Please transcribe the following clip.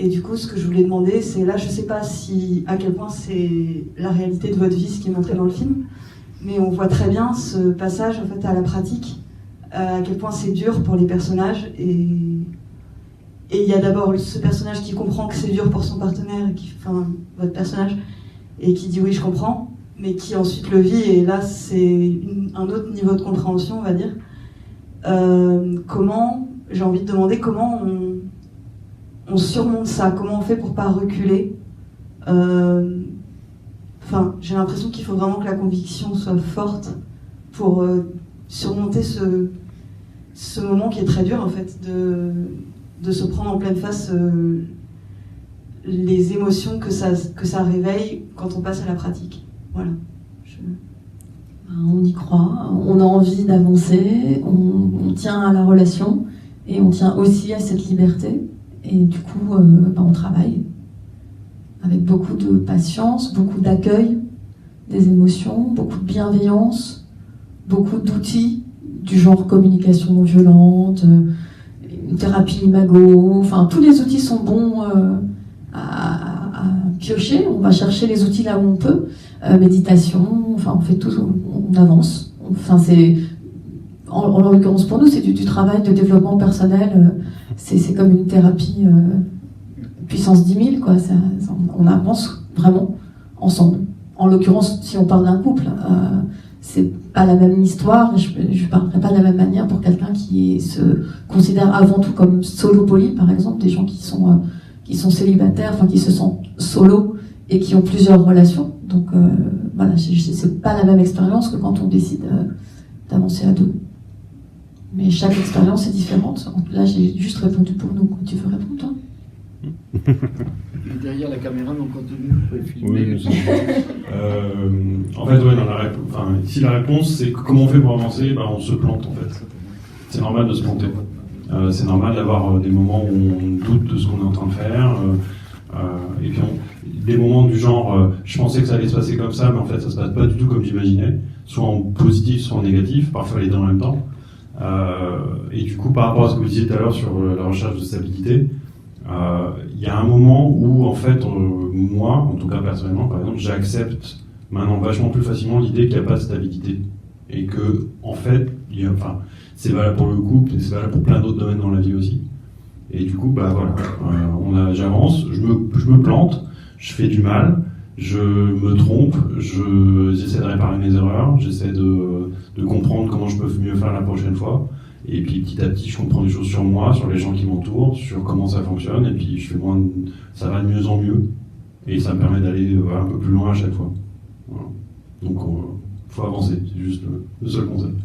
Et du coup, ce que je voulais demander, c'est là, je sais pas à quel point c'est la réalité de votre vie, ce qui est montré dans le film, mais on voit très bien ce passage en fait à la pratique, à quel point c'est dur pour les personnages. Et il y a d'abord ce personnage qui comprend que c'est dur pour son partenaire, votre personnage, et qui dit oui, je comprends, mais qui ensuite le vit. Et là, c'est un autre niveau de compréhension, on va dire. J'ai envie de demander comment on surmonte ça, comment on fait pour pas reculer. J'ai l'impression qu'il faut vraiment que la conviction soit forte pour surmonter ce moment qui est très dur en fait, de se prendre en pleine face les émotions que ça réveille quand on passe à la pratique. Voilà. On y croit, on a envie d'avancer, on tient à la relation et on tient aussi à cette liberté. Et du coup, on travaille avec beaucoup de patience, beaucoup d'accueil des émotions, beaucoup de bienveillance, beaucoup d'outils du genre communication non violente, une thérapie imago, tous les outils sont bons à piocher. On va chercher les outils là où on peut, méditation, on fait tout, on avance. En l'occurrence pour nous, c'est du travail de développement personnel. C'est comme une thérapie puissance 10 000, quoi. On avance vraiment ensemble. En l'occurrence, si on parle d'un couple, c'est pas la même histoire. Je parlerai pas de la même manière pour quelqu'un qui se considère avant tout comme solo poly, par exemple, des gens qui sont célibataires, qui se sentent solo et qui ont plusieurs relations. Donc c'est pas la même expérience que quand on décide d'avancer à deux. Mais chaque expérience est différente. Là, j'ai juste répondu pour nous. Tu veux répondre, toi ? Derrière la caméra, on continue, vous pouvez filmer. Oui, en fait, si la réponse c'est comment on fait pour avancer, on se plante en fait. C'est normal de se planter. C'est normal d'avoir des moments où on doute de ce qu'on est en train de faire. Et puis des moments du genre, je pensais que ça allait se passer comme ça, mais en fait ça se passe pas du tout comme j'imaginais, soit en positif, soit en négatif, parfois les deux en même temps. Et du coup, par rapport à ce que vous disiez tout à l'heure sur la recherche de stabilité, il y a un moment où en fait, moi, en tout cas personnellement, par exemple, j'accepte maintenant vachement plus facilement l'idée qu'il n'y a pas de stabilité. Et que, en fait, c'est valable pour le couple, et c'est valable pour plein d'autres domaines dans la vie aussi. Et du coup, j'avance, je me plante, je fais du mal, je me trompe, j'essaie de réparer mes erreurs, j'essaie de comprendre comment je peux mieux faire la prochaine fois. Et puis petit à petit, je comprends des choses sur moi, sur les gens qui m'entourent, sur comment ça fonctionne, et puis ça va de mieux en mieux. Et ça me permet d'aller un peu plus loin à chaque fois. Voilà. Donc, faut avancer, c'est juste le seul concept.